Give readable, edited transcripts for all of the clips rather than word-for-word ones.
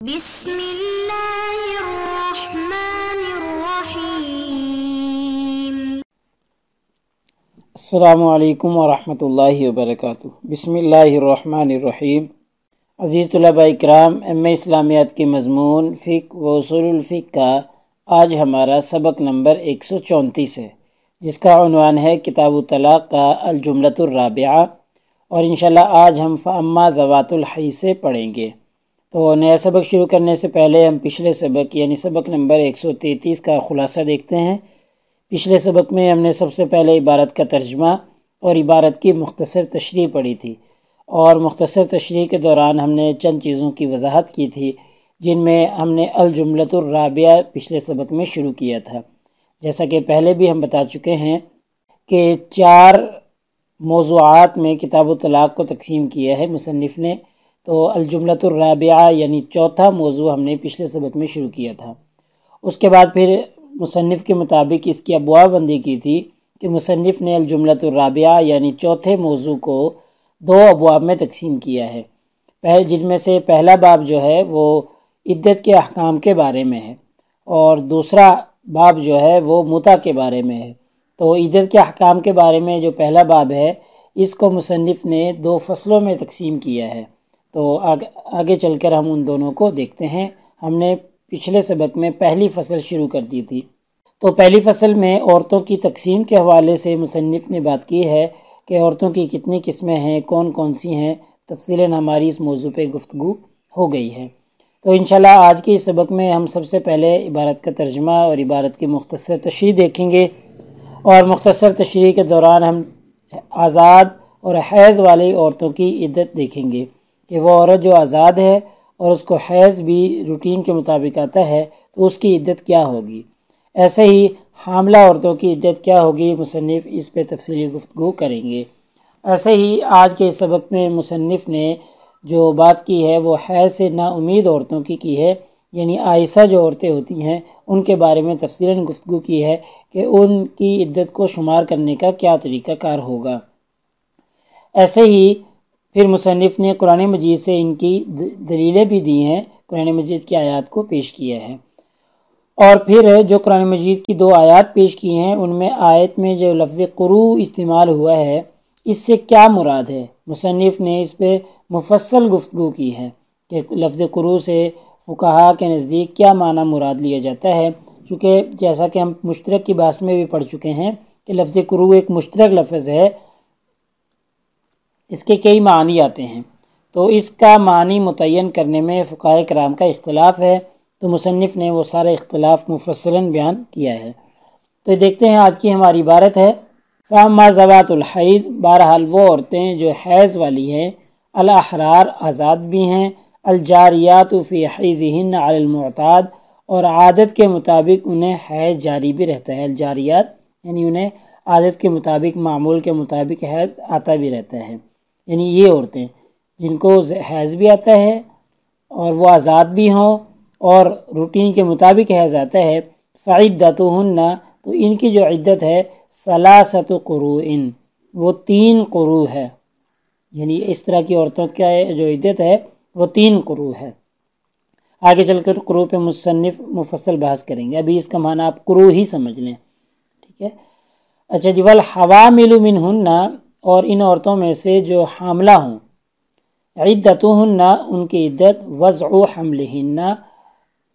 بسم اللہ الرحمن الرحیم۔ السلام علیکم ورحمۃ اللہ وبرکاتہ۔ بسم اللہ الرحمن الرحیم۔ عزیز طلباء اکرام، ایم اے اسلامیات کے مضمون فقہ و اصول الفقہ کا آج ہمارا سبق نمبر 134 ہے، جس کا عنوان ہے کتاب طلاق کا الجملۃ الرابعہ، اور انشاءاللہ آج ہم فاما ذوات الحی سے پڑھیں گے۔ تو نیا سبق شروع کرنے سے پہلے ہم پچھلے سبق یعنی سبق نمبر 133 کا خلاصہ دیکھتے ہیں۔ پچھلے سبق میں ہم نے سب سے پہلے عبارت کا ترجمہ اور عبارت کی مختصر تشریح پڑھی تھی، اور مختصر تشریح کے دوران ہم نے چند چیزوں کی وضاحت کی تھی، جن میں ہم نے الجملۃ الرابعہ پچھلے سبق میں شروع کیا تھا۔ جیسا کہ پہلے بھی ہم بتا چکے ہیں کہ 4 موضوعات میں کتاب طلاق کو تقسیم کیا ہے مصنف نے، تو الجملۃ الرابعہ یعنی چوتھا موضوع ہم نے پچھلے سبق میں شروع کیا تھا۔ اس کے بعد پھر مصنف کے مطابق اس کی ابواب بندی کی تھی کہ مصنف نے الجملۃ الرابعہ یعنی چوتھے موضوع کو 2 ابواب میں تقسیم کیا ہے، جن میں سے پہلا باب جو ہے وہ عدت کے احکام کے بارے میں ہے، اور دوسرا باب جو ہے وہ متع کے بارے میں ہے۔ تو عدت کے احکام کے بارے میں جو پہلا باب ہے، اس کو مصنف نے 2 فصلوں میں تقسیم کیا ہے۔ تو آگے چل کر ہم ان دونوں کو دیکھتے ہیں۔ ہم نے پچھلے سبق میں پہلی فصل شروع کر دی تھی۔ تو پہلی فصل میں عورتوں کی تقسیم کے حوالے سے مصنف نے بات کی ہے کہ عورتوں کی کتنی قسمیں ہیں، کون کون سی ہیں، تفصیلاً ہماری اس موضوع پہ گفتگو ہو گئی ہے۔ تو انشاءاللہ آج کے اس سبق میں ہم سب سے پہلے عبارت کا ترجمہ اور عبارت کی مختصر تشریح دیکھیں گے، اور مختصر تشریح کے دوران ہم آزاد اور حیض والی عورتوں کی عدت دیکھیں گے کہ وہ عورت جو آزاد ہے اور اس کو حیض بھی روٹین کے مطابق آتا ہے تو اس کی عدت کیا ہوگی۔ ایسے ہی حاملہ عورتوں کی عدت کیا ہوگی، مصنف اس پہ تفصیلی گفتگو کریں گے۔ ایسے ہی آج کے اس سبق میں مصنف نے جو بات کی ہے وہ حیض سے نا امید عورتوں کی ہے، یعنی عائسہ جو عورتیں ہوتی ہیں ان کے بارے میں تفصیلاً گفتگو کی ہے کہ ان کی عدت کو شمار کرنے کا کیا طریقہ کار ہوگا۔ ایسے ہی پھر مصنف نے قرآن مجید سے ان کی دلیلیں بھی دی ہیں، قرآن مجید کی آیات کو پیش کیا ہے، اور پھر جو قرآن مجید کی 2 آیات پیش کی ہیں ان میں آیت میں جو لفظ قرو استعمال ہوا ہے اس سے کیا مراد ہے، مصنف نے اس پہ مفصل گفتگو کی ہے کہ لفظ قرو سے فقہا کے نزدیک کیا معنی مراد لیا جاتا ہے، چونکہ جیسا کہ ہم مشترک کی بحث میں بھی پڑھ چکے ہیں کہ لفظ قرو ایک مشترک لفظ ہے، اس کے کئی معنی آتے ہیں، تو اس کا معنی متعین کرنے میں فقہاء کرام کا اختلاف ہے، تو مصنف نے وہ سارے اختلاف مفصلاً بیان کیا ہے۔ تو دیکھتے ہیں آج کی ہماری عبارت ہے فاما ذوات الحیض، بہرحال وہ عورتیں جو حیض والی ہیں، الاحرار آزاد بھی ہیں، الجاریات فی حیضہن علی المعتاد، اور عادت کے مطابق انہیں حیض جاری بھی رہتا ہے۔ الجاریات یعنی انہیں عادت کے مطابق، معمول کے مطابق حیض آتا بھی رہتا ہے، یعنی یہ عورتیں جن کو حیض بھی آتا ہے اور وہ آزاد بھی ہوں اور روٹین کے مطابق حیض آتا ہے، فعدتہن، تو ان کی جو عدت ہے ثلاثۃ قروء، وہ 3 قروء ہے، یعنی اس طرح کی عورتوں کا جو عدت ہے وہ 3 قروء ہے۔ آگے چل کر قروء پہ مصنف مفصل بحث کریں گے، ابھی اس کا معنی آپ قروء ہی سمجھ لیں، ٹھیک ہے۔ اچھا جی، والحوامل منہن، اور ان عورتوں میں سے جو حاملہ ہوں، عدتہن، ان کی عدت وضع حملہن،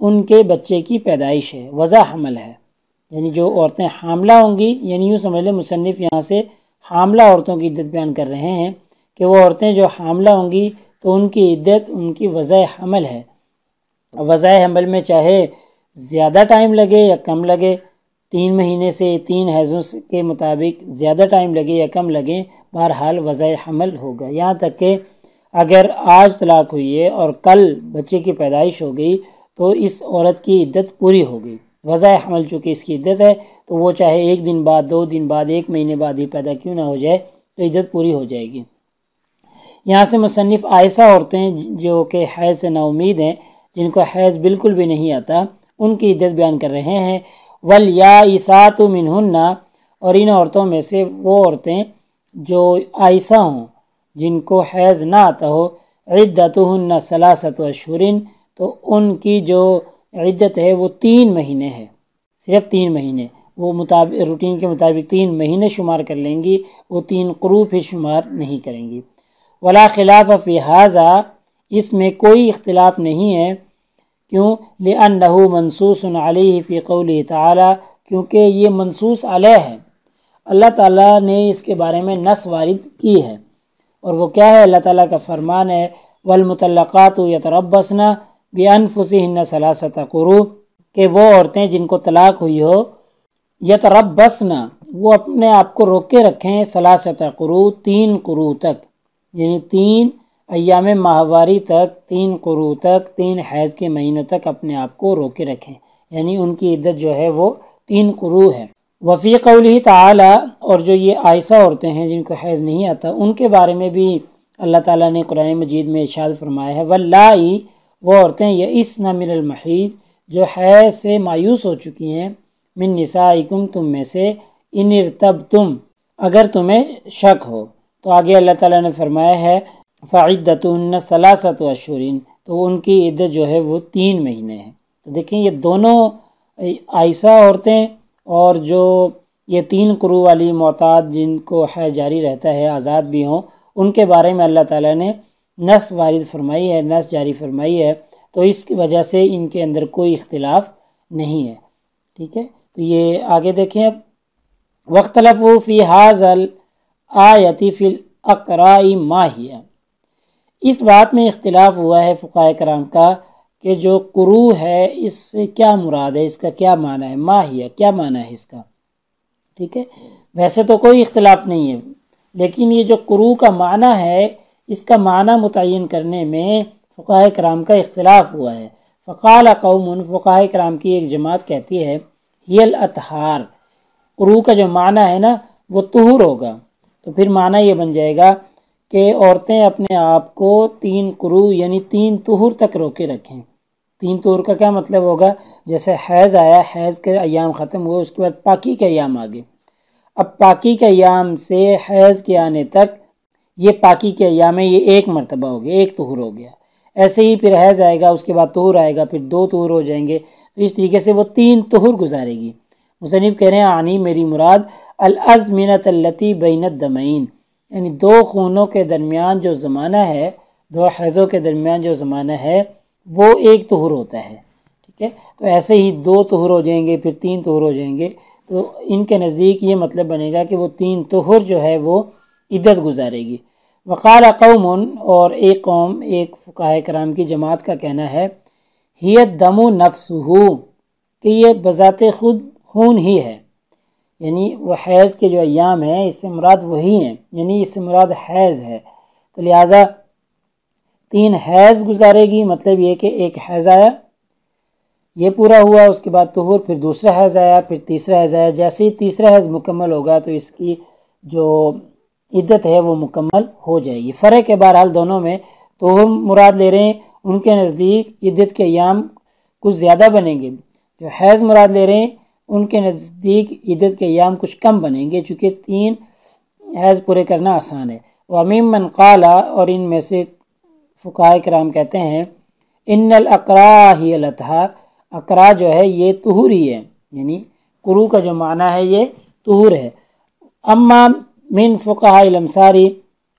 ان کے بچے کی پیدائش ہے، وضع حمل ہے، یعنی جو عورتیں حاملہ ہوں گی، یعنی یوں سمجھ لیں مصنف یہاں سے حاملہ عورتوں کی عدت بیان کر رہے ہیں کہ وہ عورتیں جو حاملہ ہوں گی تو ان کی عدت ان کی وضع حمل ہے۔ وضع حمل میں چاہے زیادہ ٹائم لگے یا کم لگے، 3 مہینے سے 3 حیضوں کے مطابق زیادہ ٹائم لگے یا کم لگے، بہرحال وضع حمل ہوگا، یہاں تک کہ اگر آج طلاق ہوئی ہے اور کل بچے کی پیدائش ہو گئی تو اس عورت کی عدت پوری ہو گئی۔ وضع حمل چونکہ اس کی عدت ہے تو وہ چاہے 1 دن بعد، 2 دن بعد، 1 مہینے بعد ہی پیدا کیوں نہ ہو جائے تو عدت پوری ہو جائے گی۔ یہاں سے مصنف عائسہ عورتیں جو کہ حیض سے نا امید ہیں، جن کو حیض بالکل بھی نہیں آتا، ان کی عدت بیان کر رہے ہیں۔ والیائسات منہن، اور ان عورتوں میں سے وہ عورتیں جو عائسہ ہوں، جن کو حیض نہ آتا ہو، عدتہن ثلاثۃ اشہر، تو تو ان کی جو عدت ہے وہ 3 مہینے ہے، صرف 3 مہینے، وہ روٹین کے مطابق 3 مہینے شمار کر لیں گی، وہ 3 قروء پھر شمار نہیں کریں گی۔ ولا خلاف فی ھذا، اس میں کوئی اختلاف نہیں ہے، کیوں؟ لأنہ منصوص علیہ فی قولہ تعالی، کیونکہ یہ منصوص علیہ ہے، اللہ تعالیٰ نے اس کے بارے میں نص وارد کی ہے، اور وہ کیا ہے؟ اللہ تعالیٰ کا فرمان ہے والمطلقات یتربصن بانفسہن ثلاثۃ قروء، کہ وہ عورتیں جن کو طلاق ہوئی ہو، یتربصن، وہ اپنے آپ کو روکے رکھیں، ثلاثۃ قروء، 3 قروء تک، یعنی 3 ایام ماہواری تک، 3 قروء تک، 3 حیض کے مہینوں تک اپنے آپ کو روکے رکھیں، یعنی ان کی عدت جو ہے وہ 3 قروء ہے۔ وفی قولہ تعالی، اور جو یہ عائشہ عورتیں ہیں جن کو حیض نہیں آتا، ان کے بارے میں بھی اللہ تعالیٰ نے قرآن مجید میں ارشاد فرمایا ہے واللائی، وہ عورتیں یئسن من المحیض، جو حیض سے مایوس ہو چکی ہیں، من نسائکم، تم میں سے، ان ارتبتم، اگر تمہیں شک ہو، تو آگے اللہ تعالیٰ نے فرمایا ہے فعدتہن ثلاثۃ اشہر، تو ان کی عدت جو ہے وہ 3 مہینے ہے۔ تو دیکھیں یہ دونوں عائشہ عورتیں اور جو یہ 3 قروء والی معتاد جن کو حیض جاری رہتا ہے، آزاد بھی ہوں، ان کے بارے میں اللہ تعالیٰ نے نص وارد فرمائی ہے، نص جاری فرمائی ہے، تو اس کی وجہ سے ان کے اندر کوئی اختلاف نہیں ہے، ٹھیک ہے۔ تو یہ آگے دیکھیں اب، واختلفوا فی ھذا الآیۃ فی الاقراء ما ہی، اس بات میں اختلاف ہوا ہے فقہاء کرام کا کہ جو قروء ہے اس سے کیا مراد ہے، اس کا کیا معنی ہے، ما ہی کیا معنی ہے اس کا، ٹھیک ہے۔ ویسے تو کوئی اختلاف نہیں ہے، لیکن یہ جو قروء کا معنی ہے، اس کا معنی متعین کرنے میں فقہاء کرام کا اختلاف ہوا ہے۔ فقال قوم، فقہاء کرام کی ایک جماعت کہتی ہے ہی الاطہار، قروء کا جو معنی ہے نا وہ طہور ہوگا، تو پھر معنی یہ بن جائے گا کہ عورتیں اپنے آپ کو 3 قروء یعنی 3 طہور تک روکے رکھیں۔ 3 طہور کا کیا مطلب ہوگا؟ جیسے حیض آیا، حیض کے ایام ختم ہوئے، اس کے بعد پاکی کے ایام آگے، اب پاکی کے ایام سے حیض کے آنے تک یہ پاکی کے ایام ہے، یہ 1 مرتبہ ہو گیا، 1 طہور ہو گیا۔ ایسے ہی پھر حیض آئے گا، اس کے بعد طہور آئے گا، پھر 2 طہور ہو جائیں گے، تو اس طریقے سے وہ 3 طہور گزارے گی۔ مصنف کہہ رہے ہیں عنی، میری مراد الازمنۃ التی بین الدمین، یعنی 2 خونوں کے درمیان جو زمانہ ہے، 2 حیضوں کے درمیان جو زمانہ ہے وہ 1 طہور ہوتا ہے، ٹھیک ہے۔ تو ایسے ہی 2 طہور ہو جائیں گے، پھر 3 طہور ہو جائیں گے، تو ان کے نزدیک یہ مطلب بنے گا کہ وہ 3 طہور جو ہے وہ عدت گزارے گی۔ وقال قوم، اور ایک قوم، ایک فقہاء کرام کی جماعت کا کہنا ہے ہی الدم نفسہ، کہ یہ بذات خود خون ہی ہے، یعنی وہ حیض کے جو ایام ہیں اس سے مراد وہی ہیں، یعنی اس سے مراد حیض ہے، تو لہٰذا 3 حیض گزارے گی، مطلب یہ کہ 1 حیض آیا، یہ پورا ہوا، اس کے بعد طہور، پھر دوسرا حیض آیا، پھر تیسرا حیض آیا، جیسے ہی تیسرا حیض مکمل ہوگا تو اس کی جو عدت ہے وہ مکمل ہو جائے گی۔ فرق ہے بہرحال دونوں میں، طہور مراد لے رہے ہیں، ان کے نزدیک عدت کے ایام کچھ زیادہ بنیں گے، جو حیض مراد لے رہے ہیں ان کے نزدیک عدت کے ایام کچھ کم بنیں گے، چونکہ 3 حیض پورے کرنا آسان ہے۔ ومن من قال، اور ان میں سے فقہاء کرام کہتے ہیں ان الاقراء ہی الاطہار، اقراء جو ہے یہ طہور ہی ہے، یعنی قروء کا جو معنی ہے یہ طہور ہے۔ اما من فقہاء الامصاری،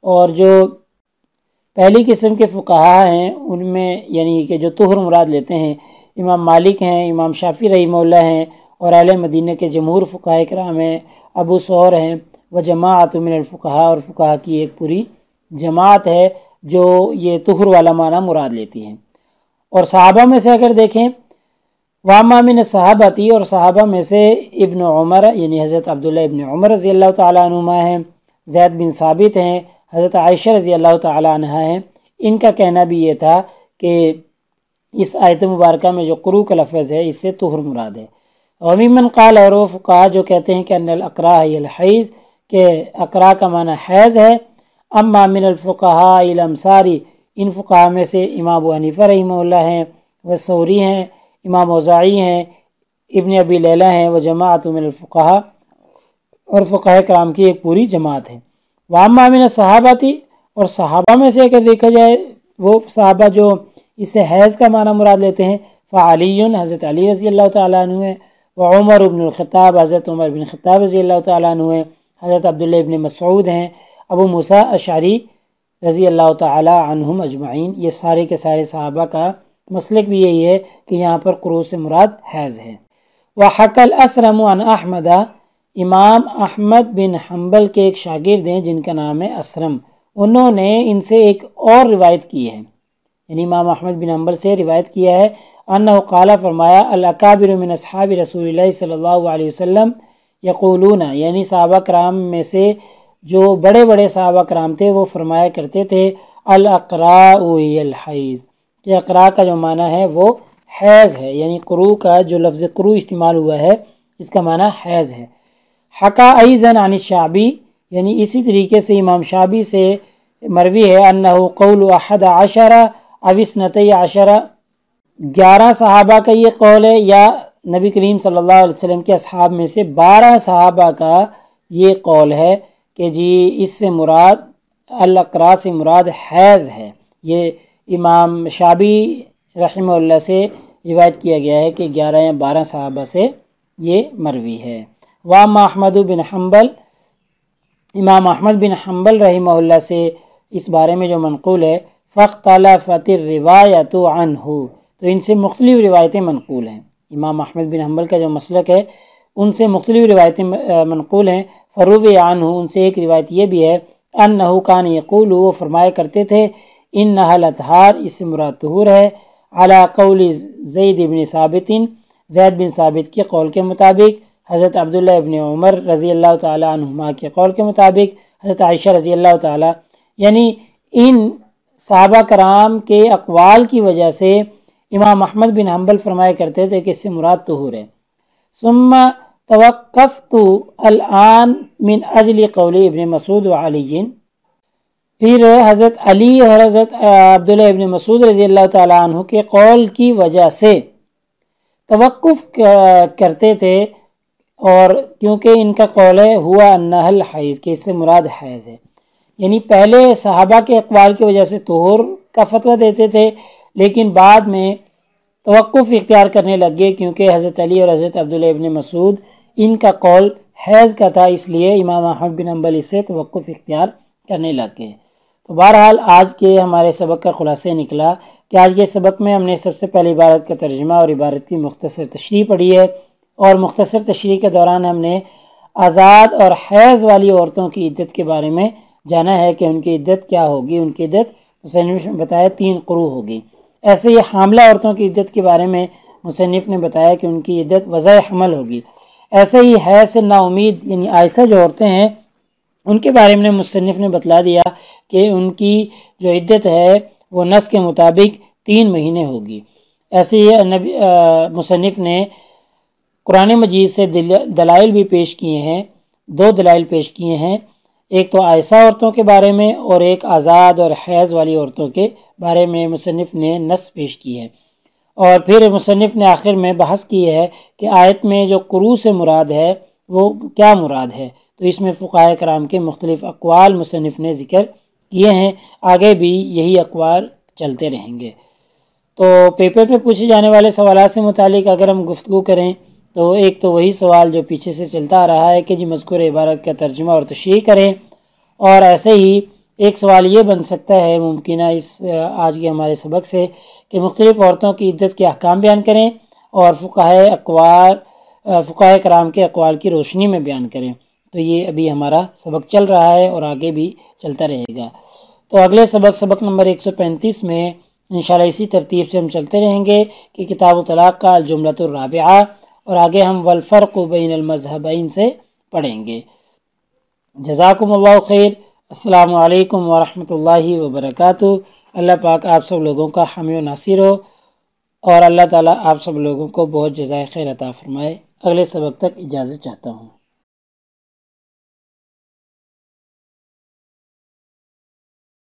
اور جو پہلی قسم کے فقہاء ہیں ان میں یعنی کہ جو طہور مراد لیتے ہیں، امام مالک ہیں، امام شافعی رحمہ اللہ ہیں، اور اہل مدینہ کے جمہور فقہاء کرام ہیں، ابو ثور ہیں، و جماعت من الفقہاء، اور فقہاء کی ایک پوری جماعت ہے جو یہ طہور والا معنی مراد لیتی ہیں۔ اور صحابہ میں سے اگر دیکھیں، واما من صحابتی، اور صحابہ میں سے ابن عمر یعنی حضرت عبداللہ ابن عمر رضی اللہ تعالیٰ عنہما ہیں، زید بن ثابت ہیں، حضرت عائشہ رضی اللہ تعالیٰ عنہ ہیں، ان کا کہنا بھی یہ تھا کہ اس آیت مبارکہ میں جو قروء کا لفظ ہے اس سے طہور مراد ہے۔ وممن قال، اور وہ فقہاء جو کہتے ہیں کہ ان الاقراء ہی الحیض، کہ اقراء کا معنی حیض ہے۔ اما من الفقہاء الامصاری، ان فقہاء میں سے امام ابو حنیفہ رحمہ اللہ ہیں، وہ ثوری ہیں، امام اوزاعی ہیں، ابن ابی لیلہ ہیں، وہ جماعت من الفقہاء، اور فقہاء کرام کی ایک پوری جماعت ہے۔ واما من الصحابتی، اور صحابہ میں سے اگر دیکھا جائے وہ صحابہ جو اس سے حیض کا معنی مراد لیتے ہیں، فعلی حضرت علی رضی اللہ تعالیٰ عنہ ہے، وعمر بن الخطاب حضرت عمر بن خطاب رضی اللہ تعالیٰ عنہ ہے، حضرت عبداللہ ابن مسعود ہیں، ابو موسیٰ اشعری رضی اللہ تعالیٰ عنہم اجمعین۔ یہ سارے کے سارے صحابہ کا مسلک بھی یہی ہے کہ یہاں پر قروء سے مراد حیض ہے۔ وحکی الاسرم عن احمد، امام احمد بن حنبل کے ایک شاگرد ہیں جن کا نام ہے اسرم، انہوں نے ان سے ایک اور روایت کی ہے، یعنی امام احمد بن حنبل سے روایت کیا ہے، انہ قال فرمایا، الاکابر من اصحاب رسول اللہ صلی اللہ علیہ وسلم یقولون، یعنی صحابہ کرام میں سے جو بڑے بڑے صحابہ کرام تھے وہ فرمایا کرتے تھے، الاقراء ہی الحیض، کہ اقراء کا جو معنی ہے وہ حیض ہے، یعنی قروء کا جو لفظ قروء استعمال ہوا ہے اس کا معنی حیض ہے۔ حکا ایضاً عن الشعبی، یعنی اسی طریقے سے امام شعبی سے مروی ہے، انہ قول 11 او 12، 11 صحابہ کا یہ قول ہے، یا نبی کریم صلی اللہ علیہ وسلم کے اصحاب میں سے 12 صحابہ کا یہ قول ہے کہ جی اس سے مراد الاقراء سے مراد حیض ہے۔ یہ امام شعبی رحمہ اللہ سے روایت کیا گیا ہے کہ 11 یا 12 صحابہ سے یہ مروی ہے۔ واما احمد بن حنبل، امام احمد بن حنبل رحمہ اللہ سے اس بارے میں جو منقول ہے، فاختلفت الروایت عنہ، تو ان سے مختلف روایتیں منقول ہیں۔ امام احمد بن حنبل کا جو مسلک ہے ان سے مختلف روایتیں منقول ہیں۔ فروی عنہ، ان سے ایک روایت یہ بھی ہے، انہ کان یقول، وہ فرمایا کرتے تھے، انہا الاطہار، اس سے مراد طہور ہے، علی قول زید بن ثابت، زید بن ثابت کے قول کے مطابق، حضرت عبداللہ ابن عمر رضی اللہ تعالی عنہما کے قول کے مطابق، حضرت عائشہ رضی اللہ تعالی، یعنی ان صحابہ کرام کے اقوال کی وجہ سے امام احمد بن حنبل فرمایا کرتے تھے کہ اس سے مراد طہور ہے۔ ثم توقفت الان من اجل قول ابن مسعود وعلی، پھر حضرت علی اور حضرت عبداللہ ابن مسعود رضی اللہ تعالیٰ عنہ کے قول کی وجہ سے توقف کرتے تھے، اور کیونکہ ان کا قول ہے ہوا انہا الحیض، کہ اس سے مراد حیض ہے، یعنی پہلے صحابہ کے اقوال کی وجہ سے طہور کا فتویٰ دیتے تھے، لیکن بعد میں توقف اختیار کرنے لگ گئے کیونکہ حضرت علی اور حضرت عبداللہ ابن مسعود ان کا قول حیض کا تھا، اس لیے امام احمد بن حنبل اس سے توقف اختیار کرنے لگ گئے۔ تو بہرحال آج کے ہمارے سبق کا خلاصہ نکلا کہ آج کے سبق میں ہم نے سب سے پہلے عبارت کا ترجمہ اور عبارت کی مختصر تشریح پڑھی ہے، اور مختصر تشریح کے دوران ہم نے آزاد اور حیض والی عورتوں کی عدت کے بارے میں جانا ہے کہ ان کی عدت کیا ہوگی۔ ان کی عدت مصنف نے بتایا 3 قروء ہوگی۔ ایسے ہی حاملہ عورتوں کی عدت کے بارے میں مصنف نے بتایا کہ ان کی عدت وضع حمل ہوگی۔ ایسے ہی حیض سے نا امید یعنی آئسہ جو عورتیں ہیں ان کے بارے میں مصنف نے بتلا دیا کہ ان کی جو عدت ہے وہ نص کے مطابق 3 مہینے ہوگی۔ ایسے ہی مصنف نے قرآن مجید سے دلائل بھی پیش کیے ہیں، 2 دلائل پیش کیے ہیں، ایک تو عائسہ عورتوں کے بارے میں اور ایک آزاد اور حیض والی عورتوں کے بارے میں مصنف نے نص پیش کی ہے۔ اور پھر مصنف نے آخر میں بحث کی ہے کہ آیت میں جو قروء سے مراد ہے وہ کیا مراد ہے، تو اس میں فقہاء کرام کے مختلف اقوال مصنف نے ذکر کیے ہیں، آگے بھی یہی اقوال چلتے رہیں گے۔ تو پیپر میں پوچھے جانے والے سوالات سے متعلق اگر ہم گفتگو کریں تو ایک تو وہی سوال جو پیچھے سے چلتا آ رہا ہے کہ جی مذکور عبارت کا ترجمہ اور تشریح کریں، اور ایسے ہی ایک سوال یہ بن سکتا ہے ممکنہ اس آج کے ہمارے سبق سے کہ مختلف عورتوں کی عدت کے احکام بیان کریں اور فقہاء کرام کے اقوال کی روشنی میں بیان کریں۔ تو یہ ابھی ہمارا سبق چل رہا ہے اور آگے بھی چلتا رہے گا۔ تو اگلے سبق نمبر 135 میں انشاءاللہ اسی ترتیب سے ہم چلتے رہیں گے کہ کتاب الطلاق کا الجملۃ الرابعہ، اور آگے ہم والفرق بین المذہبین سے پڑھیں گے۔ جزاکم اللہ خیر۔ السلام علیکم ورحمۃ اللہ وبرکاتہ۔ اللہ پاک آپ سب لوگوں کا حامی و ناصر ہو، اور اللہ تعالیٰ آپ سب لوگوں کو بہت جزائے خیر عطا فرمائے۔ اگلے سبق تک اجازت چاہتا ہوں۔